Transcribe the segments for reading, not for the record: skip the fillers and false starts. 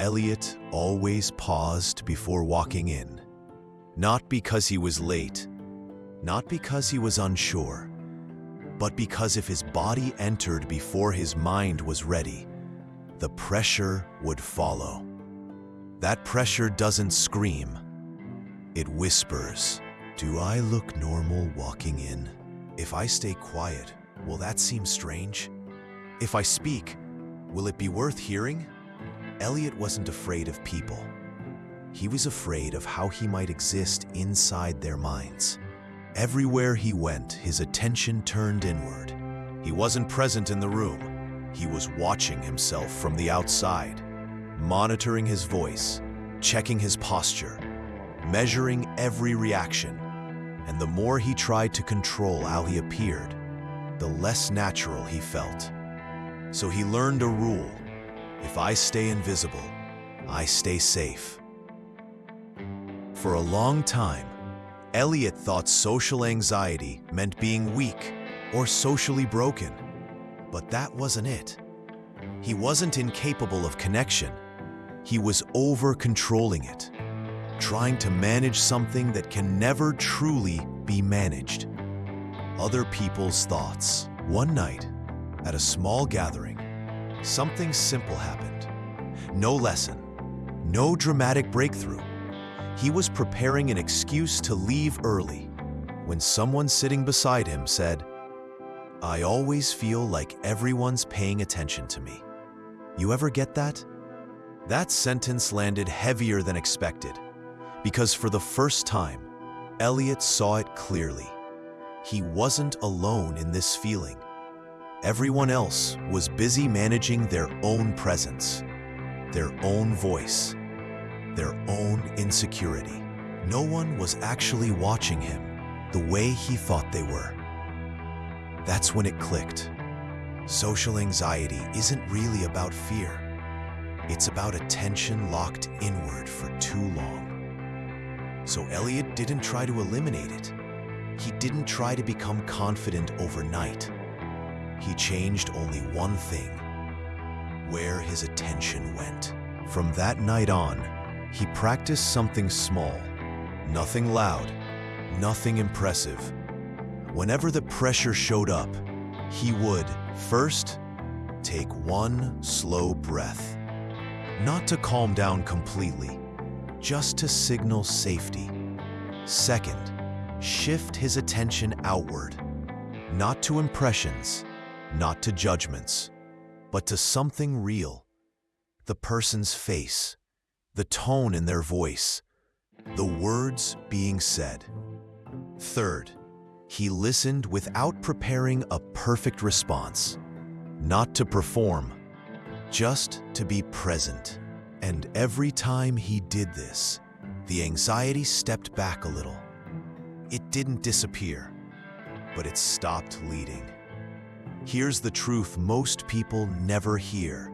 Elliot always paused before walking in. Not because he was late, not because he was unsure, but because if his body entered before his mind was ready, the pressure would follow. That pressure doesn't scream. It whispers. Do I look normal walking in? If I stay quiet, will that seem strange? If I speak, will it be worth hearing? Elliot wasn't afraid of people. He was afraid of how he might exist inside their minds. Everywhere he went, his attention turned inward. He wasn't present in the room. He was watching himself from the outside, monitoring his voice, checking his posture, measuring every reaction. And the more he tried to control how he appeared, the less natural he felt. So he learned a rule. If I stay invisible, I stay safe. For a long time, Elliot thought social anxiety meant being weak or socially broken. But that wasn't it. He wasn't incapable of connection. He was over-controlling it, trying to manage something that can never truly be managed. Other people's thoughts. One night, at a small gathering, something simple happened. No lesson, no dramatic breakthrough. He was preparing an excuse to leave early when someone sitting beside him said, "I always feel like everyone's paying attention to me." You ever get that? That sentence landed heavier than expected, because for the first time, Elliot saw it clearly. He wasn't alone in this feeling. Everyone else was busy managing their own presence, their own voice, their own insecurity. No one was actually watching him the way he thought they were. That's when it clicked. Social anxiety isn't really about fear. It's about attention locked inward for too long. So Elliot didn't try to eliminate it. He didn't try to become confident overnight. He changed only one thing: where his attention went. From that night on, he practiced something small, nothing loud, nothing impressive. Whenever the pressure showed up, he would, first, take one slow breath. Not to calm down completely, just to signal safety. Second, shift his attention outward, not to impressions, not to judgments, but to something real. The person's face, the tone in their voice, the words being said. Third, he listened without preparing a perfect response, not to perform, just to be present. And every time he did this, the anxiety stepped back a little. It didn't disappear, but it stopped leading. Here's the truth most people never hear.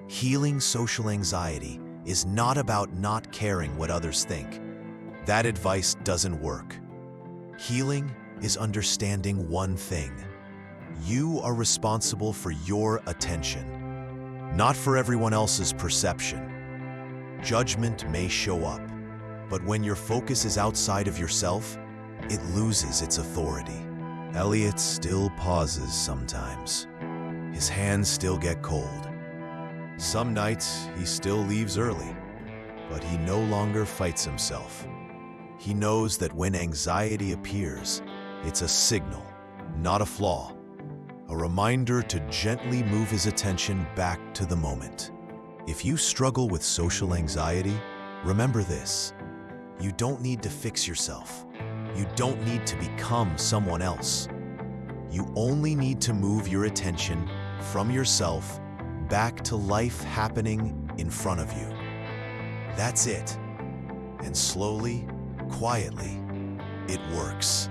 Healing social anxiety is not about not caring what others think. That advice doesn't work. Healing is understanding one thing. You are responsible for your attention, not for everyone else's perception. Judgment may show up, but when your focus is outside of yourself, it loses its authority. Elliot still pauses sometimes. His hands still get cold. Some nights he still leaves early, but he no longer fights himself. He knows that when anxiety appears, it's a signal, not a flaw. A reminder to gently move his attention back to the moment. If you struggle with social anxiety, remember this: you don't need to fix yourself. You don't need to become someone else. You only need to move your attention from yourself back to life happening in front of you. That's it. And slowly, quietly, it works.